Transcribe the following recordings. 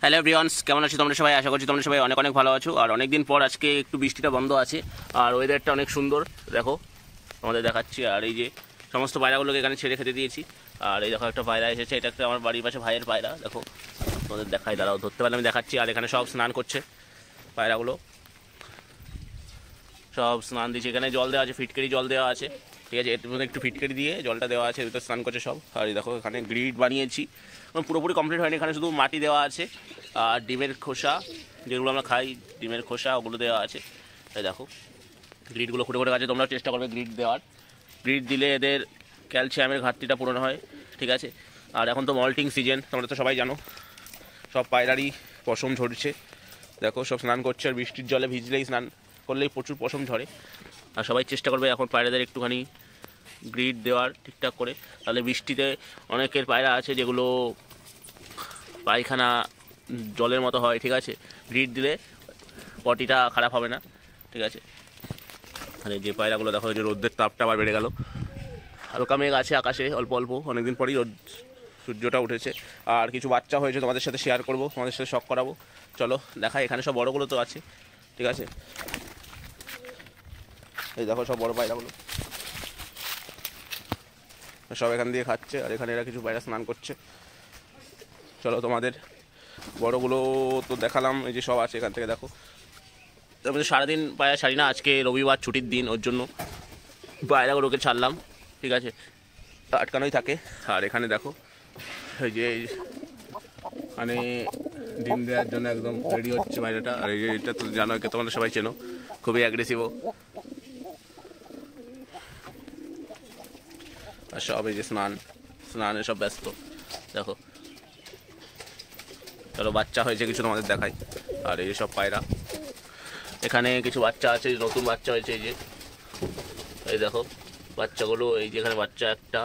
Hello everyone's, কেমন আছো তোমরা সবাই? আশা করছি তোমরা সবাই অনেক অনেক ভালো আছো। আর অনেক দিন পর আজকে একটু বৃষ্টিটা বন্ধ আছে, আর ওয়েদারটা অনেক সুন্দর। দেখো তোমাদের দেখাচ্ছি। আর এই যে সমস্ত পায়রাগুলোকে এখানে ছেড়ে খেতে দিয়েছি। আর এই দেখো একটা পায়রা এসেছে, এটা একটা আমার বাড়ির পাশে ভাইয়ের পায়রা। দেখো তোমাদের দেখাই, দাঁড়াও, ধরতে পারলে আমি দেখাচ্ছি। আর এখানে সব স্নান করছে পায়রাগুলো, সব স্নান দিচ্ছে। এখানে জল দেওয়া আছে, ফিটকারি জল দেওয়া আছে, ঠিক আছে। এর মধ্যে একটু ফিটকারি দিয়ে জলটা দেওয়া আছে, ভিতরে স্নান করছে সব। আর এই দেখো এখানে গ্রিড বানিয়েছি, পুরোপুরি কমপ্লিট হয়নি, এখানে শুধু মাটি দেওয়া আছে আর ডিমের খোসা, যেগুলো আমরা খাই, ডিমের খোসা ওগুলো দেওয়া আছে। এই দেখো গ্রিডগুলো খুঁটে খুঁটে গেছে, তোমরা চেষ্টা করবে গ্রিড দেওয়ার। গ্রিড দিলে এদের ক্যালসিয়ামের ঘাটতিটা পূরণ হয়, ঠিক আছে। আর এখন তো মল্টিং সিজন, তোমরা তো সবাই জানো, সব পায়রারই পশম ঝরছে। দেখো সব স্নান করছে, আর বৃষ্টির জলে ভিজলেই, স্নান করলেই প্রচুর পশম ঝরে। আর সবাই চেষ্টা করবে এখন পায়রাদের একটুখানি গ্রিড দেওয়ার ঠিকঠাক করে, তাহলে বৃষ্টিতে অনেকের পায়রা আছে যেগুলো পায়খানা জলের মতো হয়, ঠিক আছে। গ্রিড দিলে পটিটা খারাপ হবে না, ঠিক আছে। মানে যে পায়রাগুলো দেখো, যে রোদ্রের তাপটা আবার বেড়ে গেল, হালকা মেঘ আছে আকাশে অল্প অল্প, অনেকদিন পরই রোদ, সূর্যটা উঠেছে। আর কিছু বাচ্চা হয়েছে, তোমাদের সাথে শেয়ার করবো, তোমাদের সাথে শখ করাবো। চলো দেখাই, এখানে সব বড়গুলো তো আছে, ঠিক আছে। এই দেখো সব বড় পায়রাগুলো সব এখান দিয়ে খাচ্ছে, আর এখানে এরা কিছু পায়রা স্নান করছে। চলো তোমাদের বড়গুলো তো দেখালাম, এই যে সব আছে এখান থেকে দেখো। তারপরে সারাদিন পায়রা ছাড়ি না, আজকে রবিবার ছুটির দিন, ওর জন্য পায়রাগুলোকে ছাড়লাম, ঠিক আছে, আটকানোই থাকে। আর এখানে দেখো এই যে মানে ডিম দেওয়ার জন্য একদম রেডি হচ্ছে পায়রাটা। আর এই যে এটা তো জানো, একে তোমরা সবাই চেনো, খুবই অ্যাগ্রেসিভও। আর সব এই যে স্নানে সব ব্যস্ত, দেখো। চলো বাচ্চা হয়েছে কিছু তোমাদের দেখাই। আর এই সব পায়রা, এখানে কিছু বাচ্চা আছে, নতুন বাচ্চা হয়েছে, এই যে এই দেখো বাচ্চাগুলো, এই যে এখানে বাচ্চা একটা,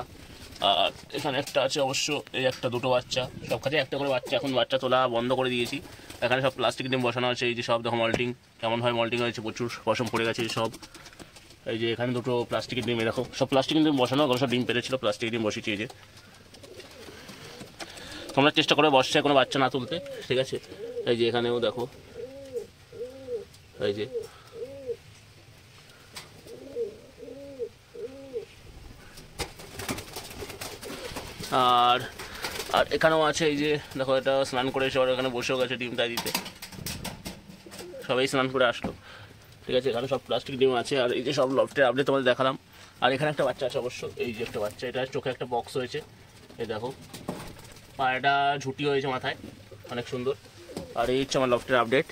আর এখানে একটা আছে অবশ্য, এই একটা, দুটো বাচ্চা, সব কাছে একটা করে বাচ্চা। এখন বাচ্চা তোলা বন্ধ করে দিয়েছি। এখানে সব প্লাস্টিক ডিম বসানো আছে, এই যে সব দেখো মল্টিং কেমন হয়, মল্টিং হয়েছে, প্রচুর পশম পড়ে গেছে সব। এই যে এখানে দুটো প্লাস্টিকের ডিম, দেখো সব প্লাস্টিকের ডিম বসানো, ওগুলো সব ডিম পেরেছিল, প্লাস্টিকের ডিম বসিয়েছি। এই যে তোমরা চেষ্টা করে বর্ষায় কোনো বাচ্চা না তুলতে, ঠিক আছে। এই যে এখানেও দেখো, এই যে আর আর এখানেও আছে, এই যে দেখো, এটা স্নান করে এসে এখানে বসেও গেছে ডিম তাই দিতে, সবাই স্নান করে আসলো, ঠিক আছে। এখানে সব প্লাস্টিক ডিম আছে। আর এই যে সব লফটের আপডেট তোমাদের দেখালাম। আর এখানে একটা বাচ্চা আছে অবশ্য, এই যে একটা বাচ্চা, এটা চোখে একটা বক্স হয়েছে, এই দেখো, পায়রাটা ঝুটি হয়েছে মাথায়, অনেক সুন্দর। আর এই হচ্ছে আমার লফটের আপডেট,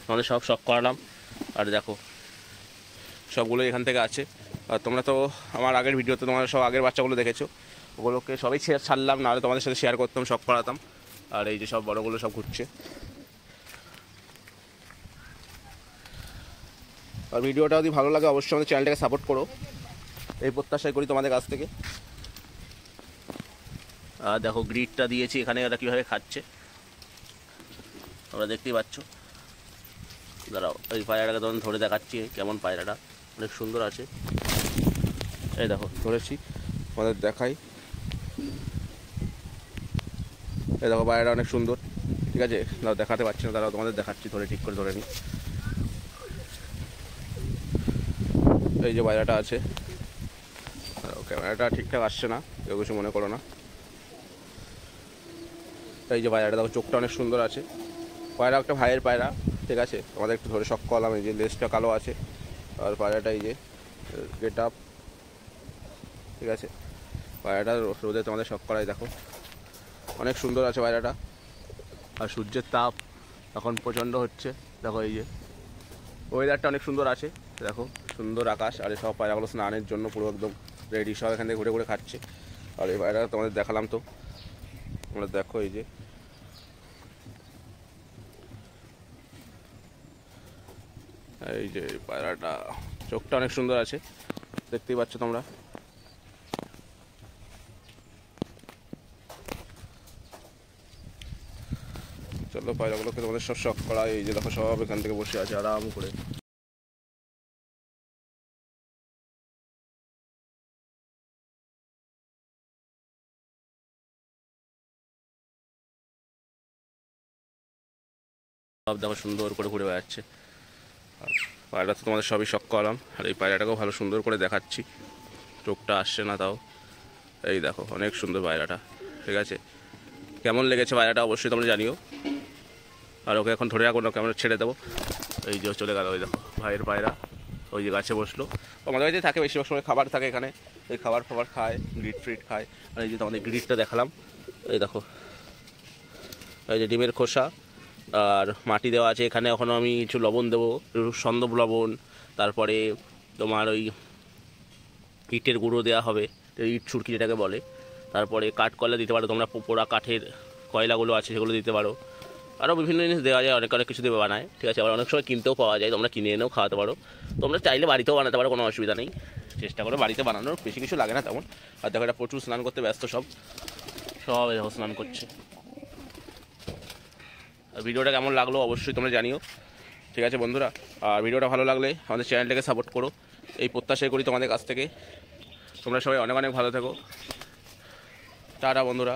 তোমাদের সব শখ করালাম। আর দেখো সবগুলো এখান থেকে আছে। আর তোমরা তো আমার আগের ভিডিওতে তোমরা সব আগের বাচ্চাগুলো দেখেছো, ওগুলোকে সবাই ছাড়লাম, নাহলে তোমাদের সাথে শেয়ার করতাম, শখ করাতাম। আর এই যে সব বড়গুলো সব ঘুরছে। আর ভিডিওটা যদি ভালো লাগে অবশ্যই আমাদের চ্যানেলটাকে সাপোর্ট করো, এই প্রত্যাশাই করি তোমাদের কাছ থেকে। আর দেখো গ্রিডটা দিয়েছি, এখানে ওরা কীভাবে খাচ্ছে তোমরা দেখতেই পাচ্ছ। দাঁড়াও, ওই পায়রাটাকে তখন ধরে দেখাচ্ছি কেমন, পায়রাটা অনেক সুন্দর আছে। এই দেখো ধরেছি, তোমাদের দেখাই। এই দেখো পায়রাটা অনেক সুন্দর, ঠিক আছে। দাও দেখাতে পারছি না, দাঁড়াও তোমাদের দেখাচ্ছি, ধরে ঠিক করে ধরে নিই। এই যে পায়রাটা আছে, ক্যামেরাটা ঠিকঠাক আসছে না, কেউ কিছু মনে করো না। এই যে পায়রাটা দেখো, চোখটা অনেক সুন্দর আছে। পায়রা একটা ভাইয়ের পায়রা, ঠিক আছে। আমাদের একটু ধরে শখ করলাম। এই যে লেজটা কালো আছে, আর পায়রাটা এই যে গেট আপ, ঠিক আছে। পায়রাটা রোদে তোমাদের শখ করাই, দেখো অনেক সুন্দর আছে পায়রাটা। আর সূর্যের তাপ এখন প্রচণ্ড হচ্ছে, দেখো এই যে ওয়েদারটা অনেক সুন্দর আছে, দেখো সুন্দর আকাশ। আর এই সব পায়রাগুলো স্নানের জন্য পুরো একদম রেডি, সব এখান থেকে ঘুরে ঘুরে খাচ্ছে। আর এই পায়রাটা তোমাদের দেখালাম তো, তোমরা দেখো এই যে পায়রাটা, চোখটা অনেক সুন্দর আছে, দেখতেই পাচ্ছ তোমরা। চলো পায়রাগুলোকে তোমাদের সব শখ করা, এই যে দেখো সব এখান থেকে বসে আছে আরাম করে। সব দেখো সুন্দর করে ঘুরে বেড়াচ্ছে। আর পায়রা তো তোমাদের সবই শখ করালাম, আর এই পায়রাটাকেও ভালো সুন্দর করে দেখাচ্ছি, চোখটা আসছে না তাও। এই দেখো অনেক সুন্দর পায়রাটা, ঠিক আছে। কেমন লেগেছে পায়রাটা অবশ্যই তোমরা জানিও। আর ওকে এখন ধরে রাখো না, কেমন ছেড়ে দেবো। এই যে চলে গেল, ওই দেখো ভাইয়ের পায়রা ওই যে গাছে বসলো। আমাদের বাড়িতে থাকে বেশিরভাগ সময়, খাবার থাকে এখানে, এই খাবার খায়, গ্রিট ফ্রিট খায়। আর এই যে তোমাদের গ্রিটটা দেখালাম, এই দেখো এই যে ডিমের খোসা আর মাটি দেওয়া আছে এখানে। এখনও আমি কিছু লবণ দেবো, সন্দব লবণ, তারপরে তোমার ওই ইটের গুঁড়ো দেওয়া হবে, ইট ছুরকি যেটাকে বলে। তারপরে কাঠকয়লা দিতে পারো তোমরা, পোড়া কাঠের কয়লাগুলো আছে সেগুলো দিতে পারো। আরও বিভিন্ন জিনিস দেওয়া যায়, অনেক অনেক কিছু দেবে বানায়, ঠিক আছে। আবার অনেক সময় কিনতেও পাওয়া যায়, তোমরা কিনে এনেও খাওয়াতে পারো। তোমরা চাইলে বাড়িতেও বানাতে পারো, কোনো অসুবিধা নেই। চেষ্টা করো বাড়িতে বানানোর, বেশি কিছু লাগে না তেমন। আর দেখো এটা প্রচুর স্নান করতে ব্যস্ত, সব দেখো স্নান করছে। আর ভিডিওটা কেমন লাগলো অবশ্যই তোমরা জানিও, ঠিক আছে বন্ধুরা। আর ভিডিওটা ভালো লাগলে আমাদের চ্যানেলটাকে সাপোর্ট করো, এই প্রত্যাশাই করি তোমাদের কাছ থেকে। তোমরা সবাই অনেক অনেক ভালো থেকো। টাটা বন্ধুরা।